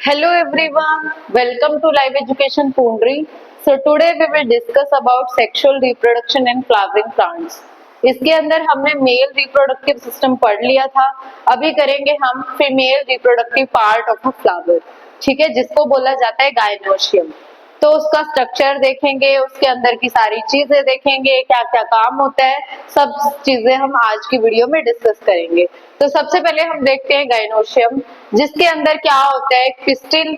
Hello everyone, welcome to Live Education Pundri. So today we will discuss about sexual reproduction in flowering plants. इसके अंदर हमने male reproductive system पढ़ लिया था। अभी करेंगे हम female reproductive part of a flower, ठीक है, जिसको बोला जाता है गायनोशियम। तो उसका स्ट्रक्चर देखेंगे, उसके अंदर की सारी चीजें देखेंगे, क्या क्या काम होता है, सब चीजें हम आज की वीडियो में डिस्कस करेंगे। तो सबसे पहले हम देखते हैं गायनोशियम, जिसके अंदर क्या होता है, एक पिस्टिल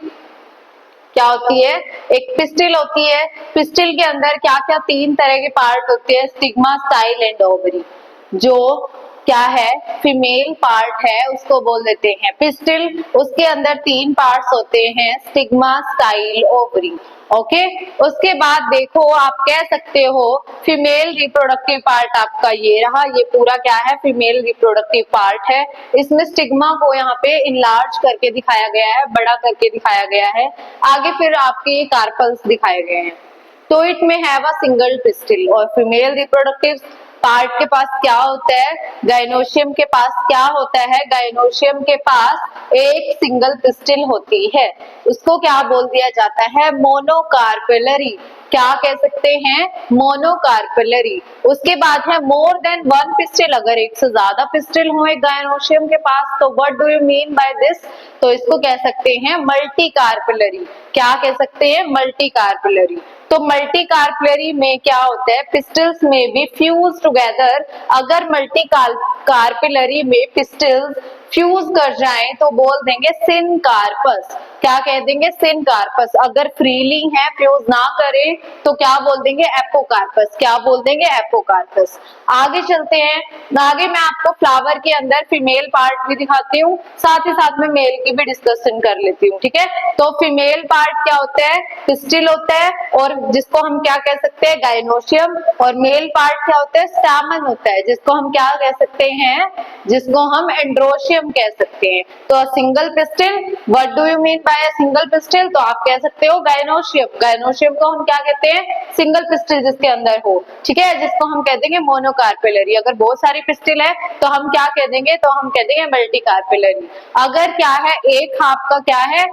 क्या होती है, एक पिस्टिल होती है। पिस्टिल के अंदर क्या क्या तीन तरह के पार्ट होते हैं, स्टिग्मा, स्टाइल एंड ओवरी। जो क्या है, फीमेल पार्ट है, उसको बोल देते हैं पिस्टिल। उसके अंदर तीन पार्ट्स होते हैं, स्टिग्मा, स्टाइल, ओवरी। ओके, उसके बाद देखो, आप कह सकते हो फीमेल रिप्रोडक्टिव पार्ट आपका ये रहा, ये पूरा क्या है, फीमेल रिप्रोडक्टिव पार्ट है। इसमें स्टिग्मा को यहाँ पे इनलार्ज करके दिखाया गया है, बड़ा करके दिखाया गया है। आगे फिर आपके कार्पल्स दिखाए गए हैं। तो इट में हैव अ सिंगल पिस्टिल। और फीमेल रिप्रोडक्टिव पार्ट के पास क्या होता है, गायनोशियम के पास क्या होता है, गायनोशियम के पास एक सिंगल पिस्टिल होती है। उसको क्या बोल दिया जाता है, मोनोकार्पेलरी। क्या कह सकते हैं, मोनोकार्पेलरी। उसके बाद है मोर देन वन पिस्टिल। अगर एक से ज्यादा पिस्टिल हो एक गायनोशियम के पास तो what do you mean by this, तो इसको कह सकते हैं मल्टी कार्पेलरी। क्या कह सकते हैं, मल्टी कार्पेलरी। तो मल्टी कार्पेलरी में क्या होता है, पिस्टल्स में भी फ्यूज टुगेदर। अगर मल्टी कार्पेलरी में पिस्टल्स फ्यूज कर जाएं तो बोल देंगे सिनकार्पस। क्या कह देंगे, सिनकार्पस। अगर फ्रीली है, फ्यूज ना करें, तो क्या बोल देंगे, एपोकार्पस। क्या बोल देंगे, एपोकार्पस। आगे चलते हैं। आगे मैं आपको फ्लावर के अंदर फीमेल पार्ट भी दिखाती हूँ, साथ ही साथ में मेल की भी डिस्कशन कर लेती हूँ, ठीक है। तो फीमेल पार्ट क्या होता है, पिस्टिल होता है, और जिसको हम क्या कह सकते हैं, गायनोशियम। और मेल पार्ट क्या होता है, स्टैमन होता है, जिसको हम क्या कह सकते हैं, जिसको हम एंड्रोशियम कह सकते हैं। तो single pistil, what do you mean by single pistil, तो आप कह सकते हो गायनोशियम। गायनोशियम को हम क्या कहते हैं, सिंगल पिस्टिल जिसके अंदर हो, ठीक है, जिसको हम कह देंगे मोनोकार्पेलरी। अगर बहुत सारी पिस्टिल है तो हम क्या कह देंगे, तो हम कह देंगे मल्टी कार्पेलरी। अगर क्या है, एक आपका क्या है,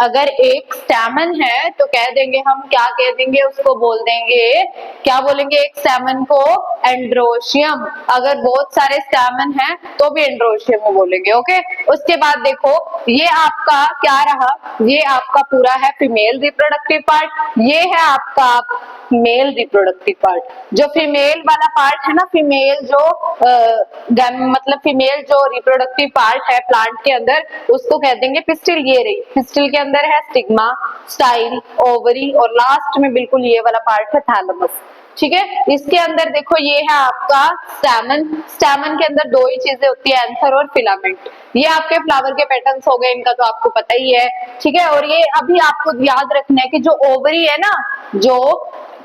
अगर एक स्टैमन है तो कह देंगे हम, क्या कह देंगे, उसको बोल देंगे, क्या बोलेंगे, एक स्टैमन को एंड्रोशियम। अगर बहुत सारे स्टैमन हैं तो भी एंड्रोशियम में बोलेंगे। ओके, उसके बाद देखो, ये आपका क्या रहा, ये आपका पूरा है फीमेल रिप्रोडक्टिव पार्ट, ये है आपका मेल रिप्रोडक्टिव पार्ट। जो फीमेल वाला पार्ट है ना, फीमेल जो मतलब फीमेल जो रिप्रोडक्टिव पार्ट है प्लांट के अंदर, उसको कह देंगे पिस्टिल। ये रही, पिस्टिल के अंदर है स्टिग्मा, स्टाइल, ओवरी, और लास्ट में बिल्कुल ये वाला पार्ट है थैलेमस, ठीक है। इसके अंदर देखो, ये है आपका स्टैमन। स्टैमन के अंदर दो ही चीजें होती है, एंथर और फिलामेंट। ये आपके फ्लावर के पैटर्न्स हो गए, इनका तो आपको पता ही है, ठीक है। और ये अभी आपको याद रखना है कि जो ओवरी है ना, जो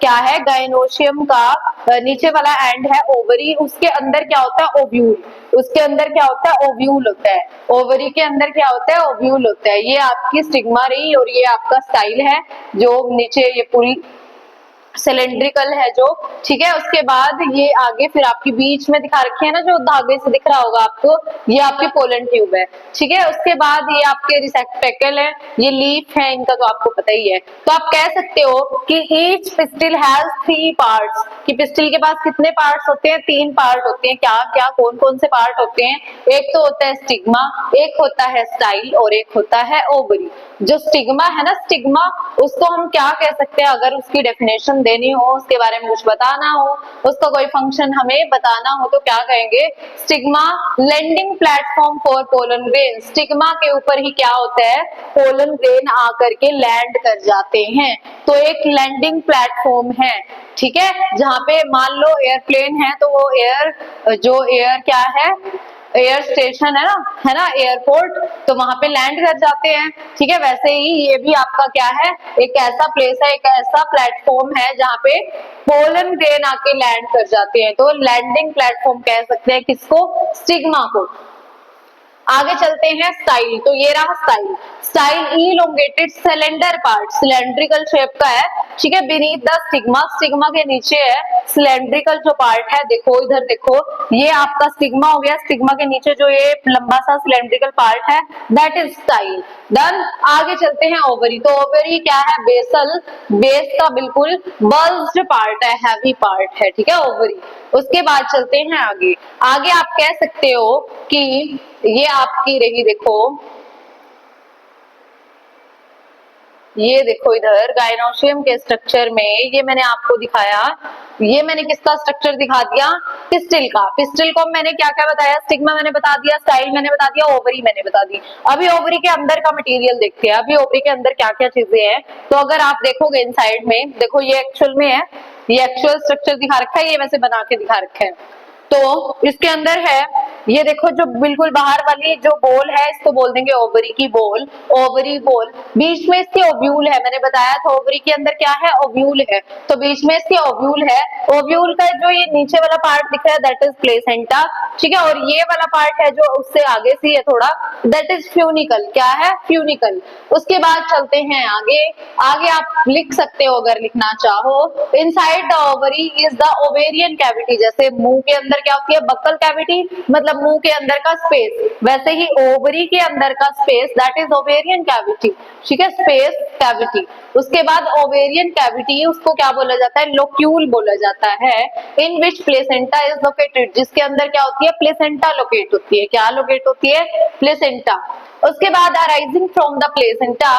क्या है, गायनोशियम का नीचे वाला एंड है ओवरी, उसके अंदर क्या होता है, ओव्यूल। उसके अंदर क्या होता है, ओव्यूल होता है। ओवरी के अंदर क्या होता है, ओव्यूल होता है। ये आपकी स्टिग्मा रही, और ये आपका स्टाइल है, जो नीचे ये पूरी सिलेंड्रिकल है जो, ठीक है। उसके बाद ये आगे फिर आपकी बीच में दिखा रखी है ना, जो धागे से दिख रहा होगा आपको, ये आपकी पोलन ट्यूब है, ठीक है। उसके बाद ये आपके रिसेप्टेकल है, ये लीफ है, इनका तो आपको पता ही है। तो आप कह सकते हो कि ईच पिस्टिल हैज 3 पार्ट्स, कि पिस्टिल के पास कितने पार्ट्स होते हैं, 3 पार्ट होते हैं। क्या क्या, कौन कौन से पार्ट होते हैं, एक तो होता है स्टिग्मा, एक होता है स्टाइल, और एक होता है ओवरी। जो स्टिग्मा है ना, स्टिग्मा, उसको हम क्या कह सकते हैं, अगर उसकी डेफिनेशन देनी हो, उसके बारे में कुछ बताना हो, उसका कोई फंक्शन हमें बताना हो, तो क्या कहेंगे, stigma landing platform for pollen grain. Stigma के ऊपर ही क्या होता है, पोलन ग्रेन आकर के लैंड कर जाते हैं। तो एक लैंडिंग प्लेटफॉर्म है, ठीक है, जहां पे मान लो एयरप्लेन है, तो वो एयर क्या है, एयर स्टेशन है ना, एयरपोर्ट, तो वहां पे लैंड कर जाते हैं, ठीक है। वैसे ही ये भी आपका क्या है, एक ऐसा प्लेस है, एक ऐसा प्लेटफॉर्म है जहाँ पे पोलन ग्रेन आके लैंड कर जाते हैं। तो लैंडिंग प्लेटफॉर्म कह सकते हैं किसको, स्टिग्मा को। आगे चलते हैं स्टाइल। तो ये रहा style. Style elongated cylinder part, cylindrical shape का है, ठीक है। बीनीथ द स्टिग्मा, स्टिग्मा के नीचे है सिलेंड्रिकल जो पार्ट है, देखो इधर देखो, ये आपका स्टिग्मा हो गया, स्टिग्मा के नीचे जो ये लंबा सा सिलेंड्रिकल पार्ट है, दैट इज स्टाइल। देन आगे चलते हैं ओवरी। तो ओवरी क्या है, बेसल, बेस का बिल्कुल बल्ज्ड पार्ट है, हैवी पार्ट है, ठीक है ओवरी। उसके बाद चलते हैं आगे। आगे आप कह सकते हो कि ये आपकी रही, देखो ये देखो इधर गायनोशियम के स्ट्रक्चर में ये मैंने आपको दिखाया, ये मैंने किसका स्ट्रक्चर दिखा दिया, पिस्टिल का। पिस्टिल को मैंने क्या क्या बताया, स्टिग्मा मैंने बता दिया, स्टाइल मैंने बता दिया, ओवरी मैंने बता दी। अभी ओवरी के अंदर का मटेरियल देखते हैं, अभी ओवरी के अंदर क्या क्या चीजें हैं। तो अगर आप देखोगे इन साइड में, देखो ये एक्चुअल में है, ये एक्चुअल स्ट्रक्चर दिखा रखा है, ये वैसे बना के दिखा रखा है। तो इसके अंदर है, ये देखो जो बिल्कुल बाहर वाली जो बॉल है, इसको बोल देंगे ओवरी की बॉल, ओवरी बॉल। बीच में इसके ओव्यूल है, मैंने बताया था ओवरी के अंदर क्या है, ओव्यूल है। तो बीच में इसके ओव्यूल है, ओव्यूल का जो ये नीचे वाला पार्ट दिख रहा है, दैट इज प्लेसेंटा, ठीक है। और ये वाला पार्ट है जो उससे आगे सी है थोड़ा, दैट इज फ्यूनिकल। क्या है, फ्यूनिकल। उसके बाद चलते हैं आगे। आगे आप लिख सकते हो अगर लिखना चाहो, inside the ovary is the ovarian cavity. जैसे मुंह के अंदर क्या होती है, बक्कल कैविटी, मतलब मुंह के अंदर का स्पेस, वैसे ही ओवरी के अंदर का space that is ovarian cavity, ठीक है, स्पेस कैविटी। उसके बाद ओवेरियन कैविटी, उसको क्या बोला जाता है, लोक्यूल बोला जाता है, इन विच प्लेसेंटा इज लोकेटेड, जिसके अंदर क्या होती है, प्लेसेंटा लोकेट होती है। क्या लोकेट होती है, प्लेसेंटा। उसके बाद arising from the placenta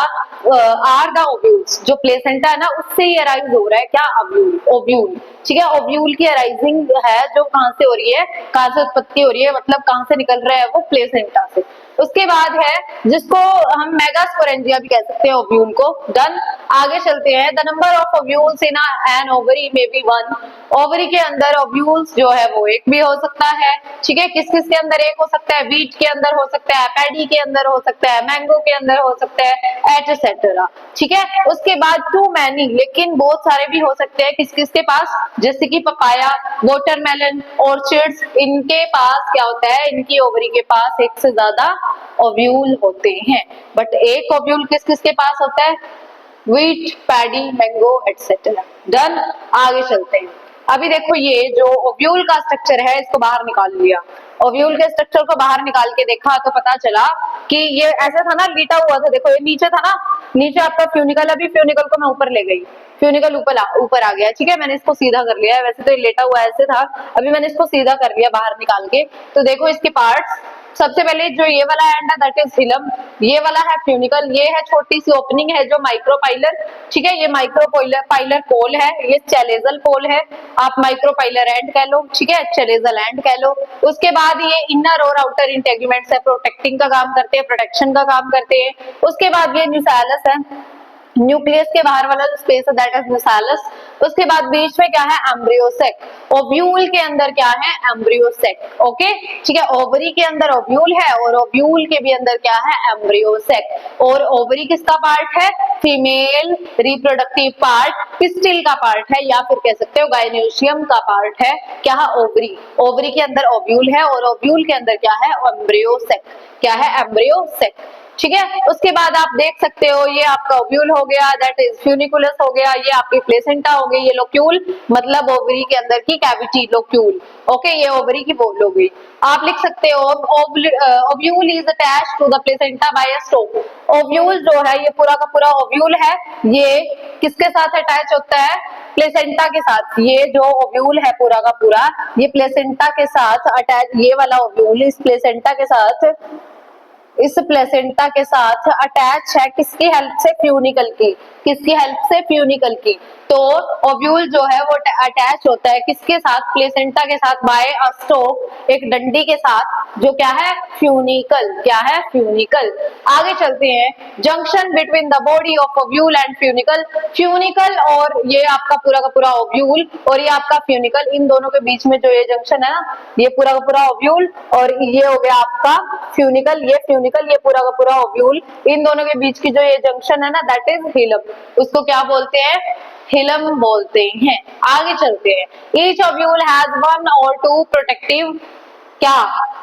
are the ovules, जो प्लेसेंटा है ना उससे ही अराइज हो रहा है क्या, ओव्यूल, ओव्यूल, ठीक है। ओव्यूल की अराइजिंग है जो कहां से हो रही है, कहां से उत्पत्ति हो रही है, मतलब कहां से निकल रहा है वो, प्लेसेंटा से। उसके बाद है जिसको हम मेगास्पोरेंजिया भी कह सकते हैं ओव्यूल को। डन। आगे चलते हैं। The number of ovules in an ovary may be 1। Ovary के अंदर ओव्यूल्स जो है वो एक भी हो सकता है, ठीक है। किस किस के अंदर एक हो सकता है, वीट के अंदर हो सकता है, पैडी के अंदर हो सकता है, मैंगो के अंदर हो सकता है, एटसेट्रा, ठीक है। उसके बाद टू मैनी, लेकिन बहुत सारे भी हो सकते हैं किस किस के पास, जैसे कि पपाया, वाटरमेलन, ऑर्चिड्स, इनके पास क्या होता है, इनकी ओवरी के पास एक से ज्यादा ओव्यूल होते हैं। बट एक ओव्यूल किस किस के पास होता है, wheat, paddy, mango etcetera. Done. आगे चलते हैं। अभी देखो ये जो ओव्यूल का स्ट्रक्चर है इसको बाहर निकाल लिया, ओव्यूल के स्ट्रक्चर को बाहर निकाल के देखा तो पता चला कि ये ऐसा था ना, लीटा हुआ था, देखो ये नीचे था ना, नीचे आपका फ्यूनिकल, अभी फ्यूनिकल को मैं ऊपर ले गई, फ्यूनिकल ऊपर आ गया, ठीक है। मैंने इसको सीधा कर लिया है, वैसे तो ये लेटा हुआ ऐसे था, अभी मैंने इसको सीधा कर लिया बाहर निकाल के। तो देखो इसके पार्ट्स, सबसे पहले जो ये वाला एंड है दैट इज हिलम, ये वाला है फ्यूनिकल, ये है छोटी सी ओपनिंग है जो माइक्रोपाइलर, ठीक है, ये माइक्रोपाइलर पोल है, ये चैलेजल पोल है, आप माइक्रोपाइलर एंड कह लो, ठीक है, चैलेजल एंड कह लो। उसके बाद ये इनर और आउटर इंटेगुमेंट्स है, प्रोटेक्टिंग का काम करते हैं, प्रोटेक्शन का काम करते हैं। उसके बाद ये न्यूक्लियस है, न्यूक्लियस के बाहर वाला जो स्पेस है दैट इज न्यूक्लियस। उसके बाद बीच में क्या है, एम्ब्रियोसेक, ओव्यूल के अंदर क्या है, एम्ब्रियोसेक, ओके, ठीक है। ओवरी के अंदर ओव्यूल है और ओव्यूल के भी अंदर क्या है, एम्ब्रियोसेक। और ओवरी किसका पार्ट है, फीमेल रिप्रोडक्टिव पार्ट, पिस्टिल का पार्ट है, या फिर कह सकते हो गायनेशियम का पार्ट है, क्या है, ओवरी। ओवरी के अंदर ओव्यूल है और ओव्यूल के अंदर क्या है, एम्ब्रियोसेक, क्या है, एम्ब्रियोसेक, ठीक है। उसके बाद आप देख सकते हो ये आपका ओव्यूल हो गया, दैट इज फ्यूनिकुलस हो गया, ये आपकी प्लेसेंटा हो गई, ये लोक्यूल मतलब ओवरी के अंदर की कैविटी, लोक्यूल, ओके, ये ओवरी की बॉल हो गई। आप लिख सकते हो ovule is attached to the placenta by a stalk. Ovule जो है ये पूरा का पूरा ओव्यूल है, ये किसके साथ अटैच होता है, प्लेसेंटा के साथ। ये जो ओव्यूल है पूरा का पूरा, ये प्लेसेंटा के साथ अटैच, ये वाला ओव्यूल इस प्लेसेंटा के साथ, इस प्लेसेंटा के साथ अटैच है, किसकी हेल्प से, फ्यूनिकल की, किसकी हेल्प से, फ्यूनिकल की। तो ओव्यूल जो है वो अटैच होता है किसके साथ, प्लेसेंटा के साथ, बाय अ स्टोक, एक डंडी के साथ, जो क्या है, फ्यूनिकल, क्या है, फ्यूनिकल। आगे चलते हैं। Junction between the body of ovule and funicle, funicle और ये आपका पूरा का पूरा ओव्यूल और ये आपका फ्यूनिकल, इन दोनों के बीच में जो ये जंक्शन है ना, ये पूरा का पूरा ओव्यूल और ये हो गया आपका फ्यूनिकल, ये फ्यूनिकल, ये पूरा का पूरा ओव्यूल, इन दोनों के बीच की जो ये जंक्शन है ना दैट इज हिलम, उसको क्या बोलते हैं, हिलम बोलते हैं। आगे चलते हैं। ईच ओव्यूल हैज वन और टू प्रोटेक्टिव क्या,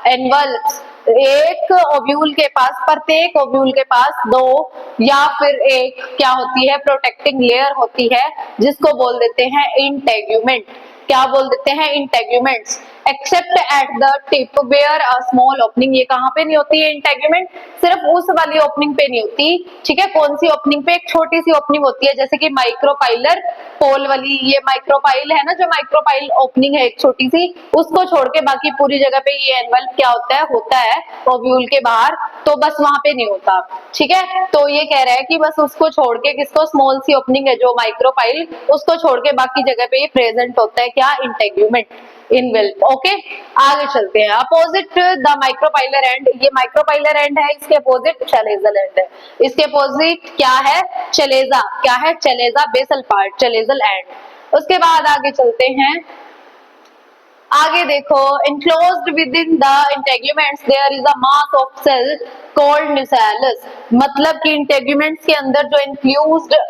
एनवल्प्स, एक ओव्यूल के पास, प्रत्येक ओव्यूल के पास दो या फिर एक क्या होती है, प्रोटेक्टिंग लेयर होती है, जिसको बोल देते हैं इंटेग्यूमेंट। क्या बोल देते हैं, integuments. Except at the tip where a small opening, ये कहाँ पे नहीं होती है इंटेग्यूमेंट, सिर्फ उस वाली ओपनिंग पे नहीं होती, ठीक है। कौन सी ओपनिंग पे, एक छोटी सी ओपनिंग होती है, जैसे कि माइक्रोपाइलर पोल वाली, ये माइक्रोपाइल है ना, जो माइक्रोपाइल ओपनिंग है एक छोटी सी, उसको छोड़ के बाकी पूरी जगह पे ये एनवल्प क्या होता है ओव्यूल के बाहर, तो बस वहां पे नहीं होता, ठीक है। तो ये कह रहा है कि बस उसको छोड़ के, किसको, स्मॉल सी ओपनिंग है जो माइक्रोपाइल, उसको छोड़ के बाकी जगह पे ये प्रेजेंट होता है क्या, इंटेग्यूमेंट, इनवेल्प। ओके, आगे चलते हैं। अपोजिट द माइक्रोपाइलर एंड, ये माइक्रोपाइलर एंड है, इसके अपोजिट चलेजल एंड है। इसके अपोजिट क्या है, चलेजा, क्या है, chalaza, basal part, chalazal end. उसके बाद आगे चलते हैं, आगे देखो, enclosed within the integuments there is a mass of cell called nucellus, मतलब कि इंटेग्यूमेंट्स के अंदर जो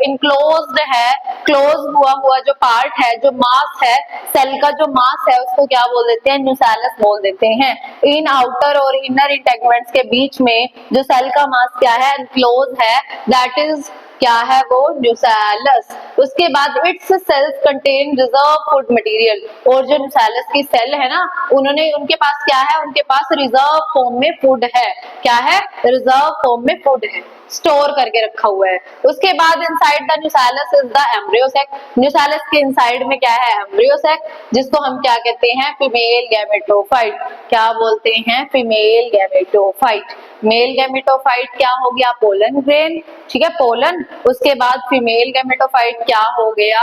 enclosed है, क्लोज हुआ जो पार्ट है, जो मास है, सेल का जो मास है, उसको क्या बोल देते हैं, न्यूसेलस बोल देते हैं। इन आउटर और इनर इंटेग्यूमेंट्स के बीच में जो सेल का मास क्या है, enclosed है, दैट इज क्या है वो, न्यूसेलस। उसके बाद it's sales contain reserve food material, और जो न्यूसेलस की सेल है ना, उनके पास क्या है, उनके पास रिजर्व फॉर्म में फूड है, क्या है, रिजर्व फॉर्म में फूड है, स्टोर करके रखा हुआ है। उसके बाद inside the nucellus is the embryo sac, nucellus के इनसाइड में क्या है, एम्ब्रियो सैक, जिसको हम क्या कहते हैं, फीमेल गैमेटोफाइट, क्या बोलते हैं, फीमेल गैमेटोफाइट। मेल गैमेटोफाइट क्या हो गया, पोलन ग्रेन, ठीक है, पोलन। उसके बाद फीमेल गैमेटोफाइट क्या हो गया,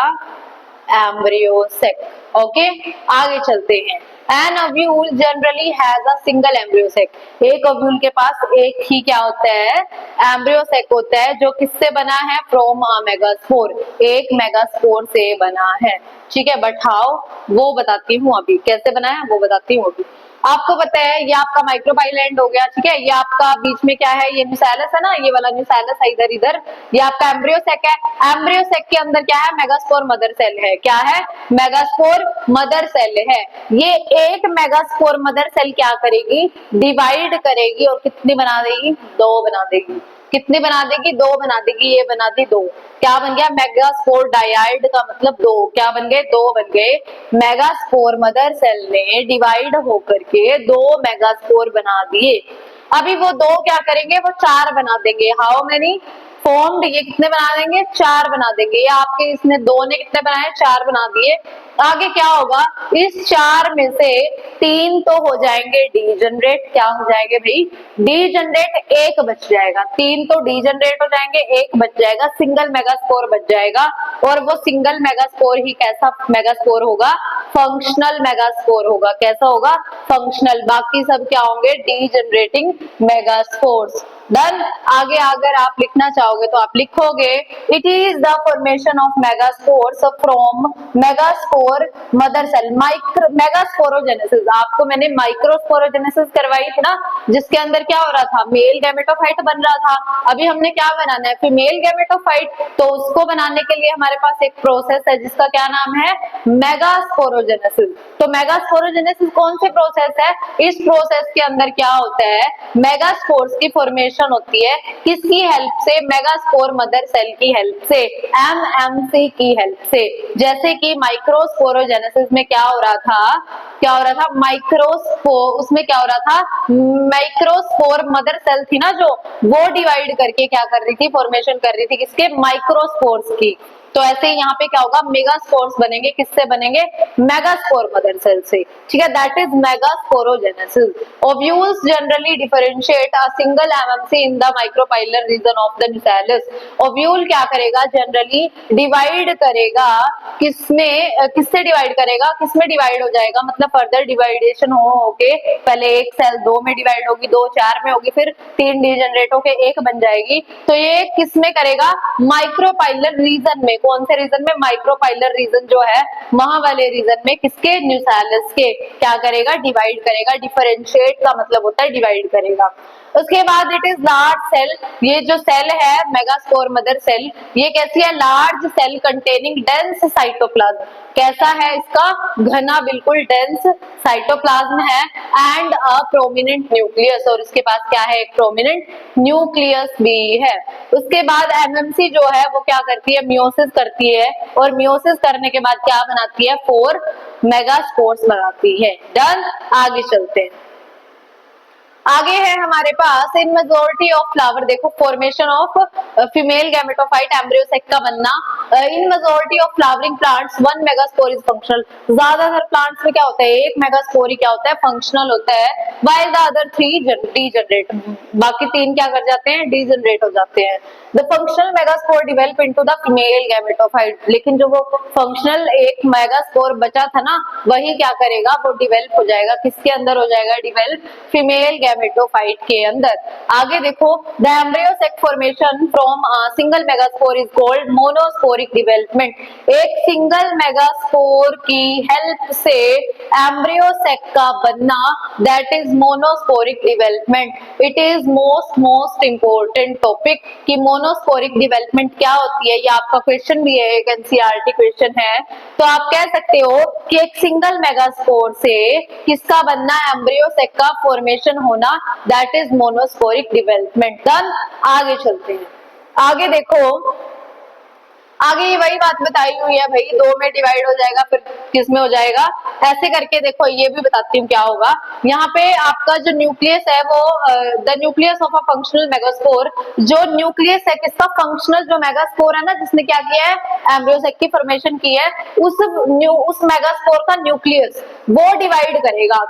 एम्ब्रियो सैक। ओके, आगे चलते हैं। An ovule generally has a single embryo sac, एक ओव्यूल के पास एक ही क्या होता है, एम्ब्रियो सैक होता है, जो किससे बना है, फ्रॉम अ मेगास्पोर, एक मेगास्पोर से बना है, ठीक है। बट हाउ, वो बताती हूँ अभी, कैसे बना है वो बताती हूँ अभी। आपको पता है ये आपका माइक्रोपाइल एंड हो गया, ठीक है, ये आपका बीच में क्या है, ये न्यूसेलस है ना, ये वाला न्यूसेलस है इधर इधर, ये आपका एम्ब्रियो सैक है। एम्ब्रियो सैक के अंदर क्या है, मेगास्पोर मदर सेल है, क्या है, मेगास्पोर मदर सेल है। ये एक मेगास्पोर मदर सेल क्या करेगी, डिवाइड करेगी, और कितनी बना देगी, दो बना देगी। कितनी बना देगी, दो बना देगी, ये बना दी दो, क्या बन गया, मेगास्पोर डायोइड का मतलब दो, क्या बन गए, दो बन गए। मेगास्पोर मदर सेल ने डिवाइड होकर के दो मेगास्पोर बना दिए। अभी वो दो क्या करेंगे, वो चार बना देंगे। हाउ मेनी फॉर्म्ड, ये कितने बना देंगे, चार बना देंगे। या आपके इसने दो ने कितने बनाए, चार बना दिए। आगे क्या होगा, इस चार में से तीन तो हो जाएंगे डीजनरेट, क्या हो जाएंगे भाई, डीजनरेट, एक बच जाएगा। तीन तो डीजनरेट हो जाएंगे, एक बच जाएगा, सिंगल मेगास्पोर बच जाएगा। और वो सिंगल मेगास्पोर ही कैसा मेगास्पोर होगा, फंक्शनल मेगास्पोर होगा। कैसा होगा, फंक्शनल। बाकी सब क्या होंगे, डीजनरेटिंग मेगास्पोर्स। डन। आगे अगर आप लिखना चाहोगे तो आप लिखोगे, it is the formation of megaspores from megaspore mother cell, megasporogenesis. आपको मैंने माइक्रोस्पोरोजेनेसिस करवाई थी ना, जिसके अंदर क्या हो रहा था, मेल गैमेटोफाइट बन रहा था। अभी हमने क्या बनाना है, फीमेल गैमेटोफाइट, तो उसको बनाने के लिए हमारे पास एक प्रोसेस है जिसका क्या नाम है, मेगास्पोरोजेनेसिस। तो मेगास्पोरोजेनेसिस कौन सी प्रोसेस है, इस प्रोसेस के अंदर क्या होता है, मेगास्पोर्स की फॉर्मेशन होती है, किसकी हेल्प से, मेगास्पोर मदर सेल की हेल्प से, एमएमसी की हेल्प से। जैसे कि माइक्रोस्पोरोजेनेसिस में क्या हो रहा था, उसमें क्या हो रहा था, माइक्रोस्पोर मदर सेल थी ना, जो वो डिवाइड करके क्या कर रही थी, फॉर्मेशन कर रही थी किसके, माइक्रोस्पोर्स की। तो ऐसे ही यहाँ पे क्या होगा, मेगास्पोर्स बनेंगे, किससे बनेंगे, मेगास्पोर मदर सेल से, ठीक है, that is megasporogenesis. Ovules generally differentiate a single MMC in the micropylar reason of the nucellus. Ovule क्या करेगा, जनरली डिवाइड करेगा, किससे डिवाइड करेगा, किसमें डिवाइड हो जाएगा, मतलब फर्दर डिवाइडेशन होके पहले एक सेल दो में डिवाइड होगी, दो चार में होगी, फिर तीन डीजनरेट होके एक बन जाएगी। तो ये किसमें करेगा, माइक्रोपाइलर रीजन में। कौन से रीजन में, माइक्रोपाइलर रीजन जो है वहां वाले रीजन में किसके, न्यूक्लियस के क्या करेगा, डिवाइड करेगा। डिफरेंशिएट का मतलब होता है डिवाइड करेगा। उसके बाद इट इज लार्ज सेल, ये जो सेल है मेगास्पोर मदर सेल, ये कैसी है, large cell containing dense cytoplasm. कैसा है इसका, घना बिल्कुल डेंस साइटोप्लाज्म है एंड अ प्रोमिनेंट न्यूक्लियस, और इसके पास क्या है, एक प्रोमिनेंट न्यूक्लियस भी है। उसके बाद एमएमसी जो है वो क्या करती है, मियोसिस करती है, और मियोसिस करने के बाद क्या बनाती है, 4 मेगास्पोर्स बनाती है। डन, आगे चलते हैं। आगे है हमारे पास इन मेजॉरिटी ऑफ फ्लावर, देखो formation of female gametophyte embryo sac का बनना। इन majority of flowering plants 1 megaspore is functional. ज्यादातर प्लांट्स में क्या होता है, एक मेगास्पोर ही क्या होता है, फंक्शनल होता है, व्हाइल द अदर 3 डीजनरेट, बाकी 3 क्या कर जाते हैं, डीजनरेट हो जाते हैं। The functional megaspore develop into the female gametophyte, लेकिन जो वो फंक्शनल एक मेगास्पोर बचा था ना, वही क्या करेगा, वो डिवेलप हो जाएगा, किसके अंदर हो जाएगा, डिवेलप फीमेल गैमेटोफाइट के अंदर। आगे देखो, the embryo sac formation from single megaspore is called monosporic development. एक सिंगल मेगास्पोर की हेल्प से एम्ब्रियोसेक का बनना, that is monosporic development. It is most important topic कि मोनोस्पोरिक डेवलपमेंट क्या होती है, ये आपका क्वेश्चन भी है, एक एनसीईआरटी क्वेश्चन है। तो आप कह सकते हो कि एक सिंगल मेगास्पोर से किसका बनना, एम्ब्रियोसेक का फॉर्मेशन होना, that is monosporic development. Done, आगे चलते हैं। आगे देखो, आगे ये वही बात बताई हुई है भाई, 2 में डिवाइड हो जाएगा, फिर किस में हो जाएगा, ऐसे करके देखो ये भी बताती हूँ क्या होगा। यहाँ पे आपका जो न्यूक्लियस है वो the nucleus of a functional megaspore, जो न्यूक्लियस है किसका, फंक्शनल जो मेगास्पोर है ना, जिसने क्या किया है, एम्ब्रियोसेक की फॉर्मेशन की है, उस मेगास्पोर का न्यूक्लियस वो डिवाइड करेगा।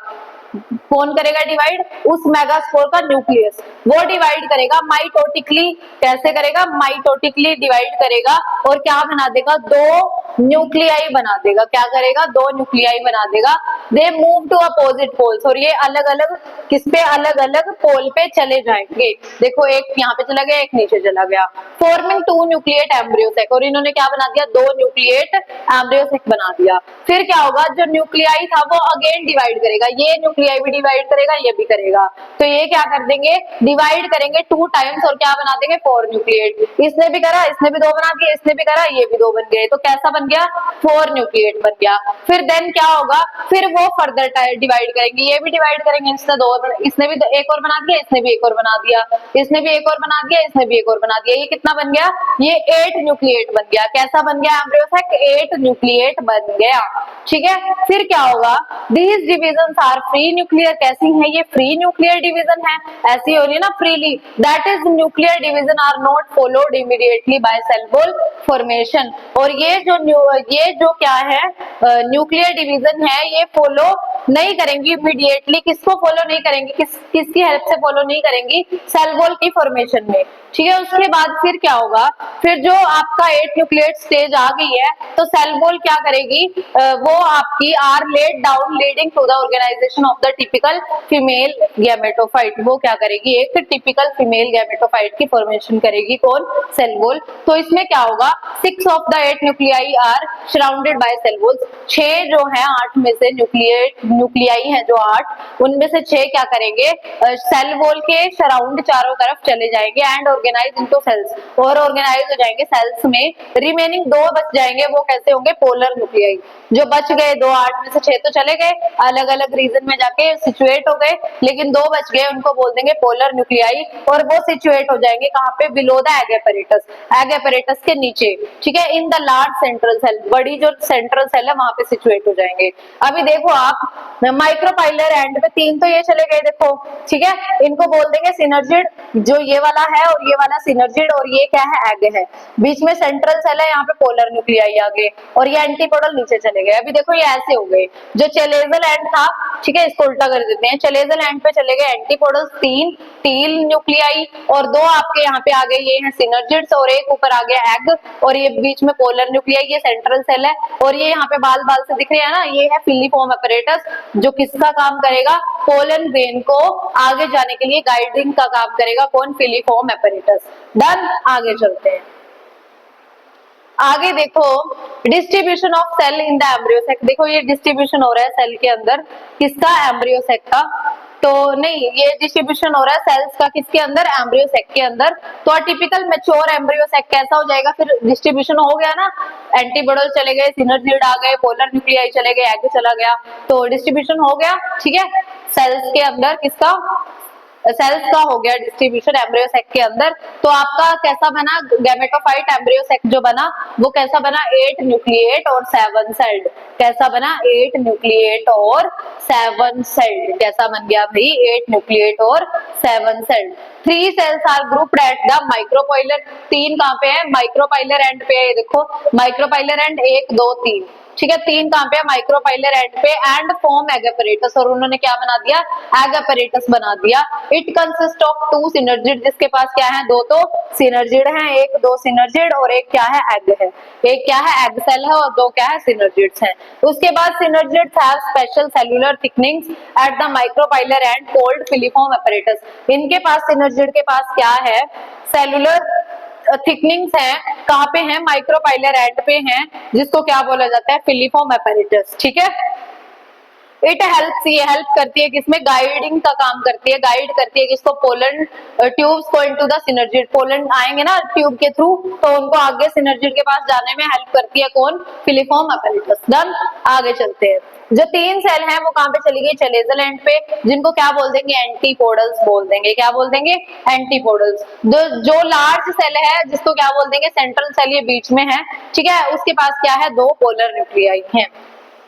कौन करेगा डिवाइड, उस मेगास्पोर का न्यूक्लियस वो डिवाइड करेगा माइटोटिकली। कैसे करेगा, माइटोटिकली डिवाइड करेगा, और क्या बना देगा, 2 न्यूक्लियाई बना देगा। क्या करेगा, 2 न्यूक्लियाई बना देगा। They move to opposite poles, और ये अलग अलग किस पे, अलग अलग पोल पे चले जाएंगे। देखो एक यहाँ पे चला गया, एक नीचे चला गया, फॉर्मिंग 2 न्यूक्लिएट एम्ब्रियोसेक, और इन्होंने क्या बना दिया, 2 न्यूक्लिएट एम्ब्रियोसेक बना दिया। फिर क्या होगा, जो न्यूक्लियाई था वो अगेन डिवाइड करेगा, ये न्यूक्लियाई भी डिवाइड करेगा, ये भी करेगा, तो ये क्या कर देंगे, डिवाइड करेंगे 2 टाइम्स, और क्या बना देंगे, 4 न्यूक्लिएट। इसने भी करा, इसने भी 2 बना दिए, इसने भी करा, ये भी 2 बन गए, तो कैसा बन गया, 4 न्यूक्लिएट बन गया। फिर देन क्या होगा, फिर वो फर्दर डिवाइड करेंगे, ये भी डिवाइड करेंगे, इसने 2 इसने भी एक और बना दिया, इसने भी एक और बना दिया, इसने भी एक और बना दिया, इसने भी एक और बना दिया, ये कितना बन गया, ये 8 न्यूक्लिएट बन गया। कैसा बन गया एम्ब्रियोसेक, 8 न्यूक्लिएट बन गया। ठीक है, फिर क्या होगा, these divisions are free nuclear. कैसी है ये, फ्री न्यूक्लियर डिवीजन है, ऐसी हो रही है ना, freely. That is nuclear division are not followed immediately by cell wall formation. और ये जो क्या है, न्यूक्लियर डिवीजन है, ये फॉलो नहीं करेंगी इमीडिएटली। किसको फॉलो नहीं करेंगी, किसकी हेल्प से फॉलो नहीं करेंगी, सेल वॉल की फॉर्मेशन में। ठीक है, उसके बाद फिर क्या होगा, फिर जो आपका 8 न्यूक्लिएट स्टेज आ गई है, तो सेल वॉल क्या करेगी, वो आपकी are laid down leading to the organization of the typical female gametophyte. वो क्या करेगी, एक टिपिकल फीमेल गैमेटोफाइट की फॉर्मेशन करेगी, कौन, सेल वॉल। तो इसमें क्या होगा, 6 of the 8 nuclei are surrounded by cell walls. 6 जो है 8 में से न्यूक्लियाई है जो 8, उनमें से 6 क्या करेंगे, सेल वॉल के सराउंड चारों तरफ चले जाएंगे एंड ऑर्गेनाइज इनटू सेल्स, और ऑर्गेनाइज हो जाएंगे सेल्स में। रिमेनिंग 2 बच जाएंगे, वो कैसे होंगे, पोलर न्यूक्लियाई। जो बच गए 2, 8 में से 6 तो चले गए, अलग अलग रीजन में जाके सिचुएट हो गए, लेकिन 2 बच गए, उनको बोल देंगे पोलर न्यूक्लियाई, और वो सिचुएट हो जाएंगे कहाँ पे, below the egg apparatus, egg apparatus के नीचे। ठीक है, in the large central cell, बड़ी जो सेंट्रल सेल है वहां पे सिचुएट हो जाएंगे। अभी देखो आप, माइक्रोपाइलर एंड में 3 तो ये चले गए, देखो। ठीक है, इनको बोल देंगे सिनर्जिड, जो ये वाला है, और ये वाला सिनर्जिड, और ये क्या है, एग है। बीच में सेंट्रल सेल है, यहाँ पे पोलर न्यूक्लियाई आ गए, और ये एंटीपोडल नीचे चले गए। अभी देखो ये ऐसे हो गए, जो चेलेजल एंड था, ठीक है, इसको उल्टा कर देते हैं, चेलेजल एंड पे चले गए एंटीपोडल 3 टील न्यूक्लियाई, और 2 आपके यहाँ पे आ गए, ये है सिनर्जिड्स, और एक ऊपर आ गया एग, और ये बीच में पोलर न्यूक्लियाई, ये सेंट्रल सेल है, और ये यहाँ पे बाल बाल से दिख रहे हैं ना, ये है फिलिफॉर्म अपैरेटस, जो किसका काम करेगा, पोलन ग्रेन को आगे जाने के लिए गाइडिंग का काम करेगा, कौन, फिलिफॉर्म अपैरेटस। डन, आगे चलते हैं। आगे देखो distribution of cell in the embryo sac. देखो ये डिस्ट्रीब्यूशन हो रहा है सेल के अंदर, किसका, एम्ब्रियो सैक का। तो नहीं, ये डिस्ट्रीब्यूशन हो रहा है सेल्स का किसके अंदर, एम्ब्रियो सैक के अंदर। तो टिपिकल मैच्योर एम्ब्रियो सैक कैसा हो जाएगा, फिर डिस्ट्रीब्यूशन हो गया ना, एंटीबॉडल चले गए, सिनर्जिड आ गए, पोलर न्यूक्लियाई चले गए, एग चला गया, तो डिस्ट्रीब्यूशन हो गया, ठीक है, सेल्स के अंदर किसका, सेल्स का हो गया डिस्ट्रीब्यूशन एम्ब्रियो सैक के अंदर। तो आपका कैसा बना गैमेटोफाइट एम्ब्रियो सैक जो बना वो कैसा बना, 8 न्यूक्लिएट और 7 सेल्ड। कैसा बना, 8 न्यूक्लिएट और 7 सेल्ड। कैसा बन गया भाई, 8 न्यूक्लिएट और 7 celled. 3 cells are grouped at the micropylar. 3 कहां पे है, माइक्रोपाइलर एंड पे है, देखो माइक्रोपाइलर एंड 1 2 3, ठीक है, 3 कहां पे, माइक्रोपाइलर एंड पे, एंड फॉर्म एग apparatus। और उन्होंने क्या बना दिया, एग apparatus बना दिया। इट कंसिस्ट ऑफ 2 सिनर्जिड, जिसके पास क्या है, 2 तो सिनर्जिड हैं, 1 2 सिनर्जिड और एक क्या है, एग है। एक क्या है, एग सेल है, और 2 क्या है, सिनर्जिड्स हैं। उसके बाद synergids have special cellular thickenings eight the micropylar and called filiform apparatus। इनके पास, सिनर्जिड के पास क्या है, सेल्युलर थिकनिंग्स है, कहां पे है, माइक्रोपाइलर एंड पे है, जिसको क्या बोला जाता है, फिलीफॉर्म apparatus, ठीक है। इट हेल्प्स, ये हेल्प करती है किसमें, गाइडिंग का काम करती है, गाइड करती है किसको, पोलन ट्यूब्स को इनटू द सिनर्जिड। पोलन आएंगे ना ट्यूब के थ्रू, तो उनको आगे सिनर्जिड के पास जाने में हेल्प करती है कौन, फिलीफॉर्म apparatus। डन, आगे चलते हैं। जो 3 सेल हैं वो कहां पे चली गई, चलेजल एंड पे, जिनको क्या बोल देंगे, एंटीपोडल्स बोल देंगे। क्या बोल देंगे, एंटीपोडल्स। जो लार्ज सेल है जिसको क्या बोल देंगे, सेंट्रल सेल, ये बीच में है, ठीक है, उसके पास क्या है, 2 पोलर न्यूक्लियाई हैं,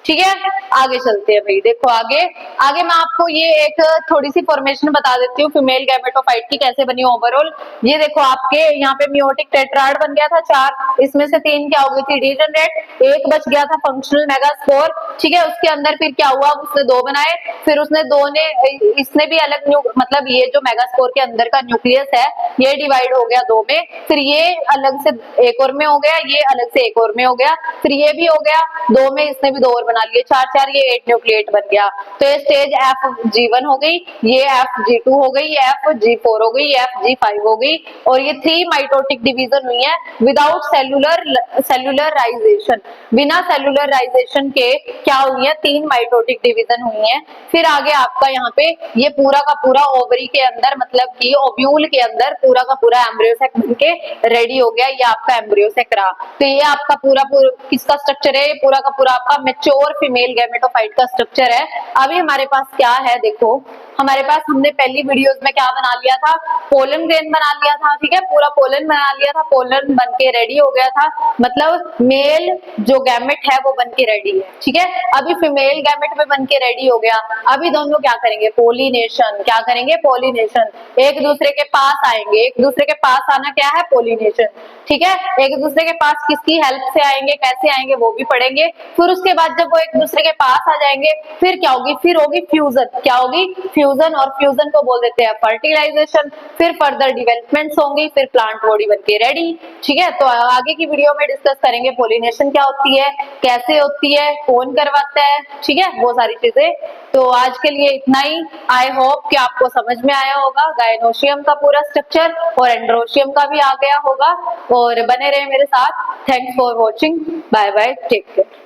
ठीक है। आगे चलते हैं भाई, देखो आगे आगे मैं आपको ये एक थोड़ी सी फॉर्मेशन बता देती हूँ फीमेल गैमेटोफाइट की कैसे बनी ओवरऑल। ये देखो आपके यहाँ पे मियोटिक टेट्राड बन गया था 4, इसमें से 3 क्या हो गई थी, डीजनरेट, 1 बच गया था फंक्शनल मेगास्पोर, ठीक है। उसके अंदर फिर क्या हुआ, उसने 2 बनाए, फिर उसने 2 ने, इसने भी अलग मतलब ये जो मेगास्पोर के अंदर का न्यूक्लियस है ये डिवाइड हो गया 2 में, फिर ये अलग से एक और में हो गया, ये अलग से एक और में हो गया, फिर ये भी हो गया 2 में, इसने भी 2 और बना लिए, 4 4, ये 8 न्यूक्लिएट बन गया। तो ये स्टेज FG1 हो गई, ये FG2 हो गई, ये FG4 हो गई, ये FG5 हो गई, और ये 3 माइटोटिक डिवीजन हुई है विदाउट सेल्यूलराइजेशन। बिना सेल्यूलराइजेशन के क्या हुई है, 3 माइटोटिक डिवीजन हुई है। फिर आगे आपका यहाँ पे ये पूरा का पूरा ओवरी के अंदर, मतलब कि ओव्यूल के अंदर पूरा का पूरा एम्ब्रियो सैक बनके रेडी हो गया, ये आपका एम्ब्रियो सैक रहा। तो ये आपका पूरा किसका स्ट्रक्चर है, पूरा का पूरा आपका मैच्योर फीमेल गैमेटोफाइट का स्ट्रक्चर है। अभी हमारे पास क्या है, देखो हमारे पास, हमने पहली वीडियोस में क्या बना लिया था, पोलन ग्रेन बना लिया था, ठीक है, पूरा पोलन बना लिया था, पोलन बन के रेडी हो गया था, मतलब मेल जो गैमेट है वो बन के रेडी है, ठीक है। अभी फीमेल गैमेट में बन के रेडी हो गया, अभी दोनों क्या करेंगे, पोलिनेशन। क्या करेंगे, पोलिनेशन, एक दूसरे के पास आएंगे, एक दूसरे के पास आना क्या है, पोलिनेशन, ठीक है। एक दूसरे के पास किसकी हेल्प से आएंगे, कैसे आएंगे वो भी पढ़ेंगे। फिर उसके बाद जब वो एक दूसरे के पास आ जाएंगे फिर क्या होगी, फिर होगी फ्यूजन। क्या होगी, फ्यूजन, और फ्यूजन को बोल देते हैं फर्टिलाइजेशन। फिर फर्दर डेवलपमेंट्स होंगी, फिर प्लांट बॉडी बनके रेडी, ठीक है। तो आगे की वीडियो में डिस्कस करेंगे पोलिनेशन क्या होती है, कैसे होती है, कौन करवाता है, ठीक है, वो सारी चीजें। तो आज के लिए इतना ही। आई होप कि आपको समझ में आया होगा गायनोशियम का पूरा स्ट्रक्चर, और एंड्रोशियम का भी आ गया होगा। और बने रहे मेरे साथ। Thanks for watching, bye bye, take care.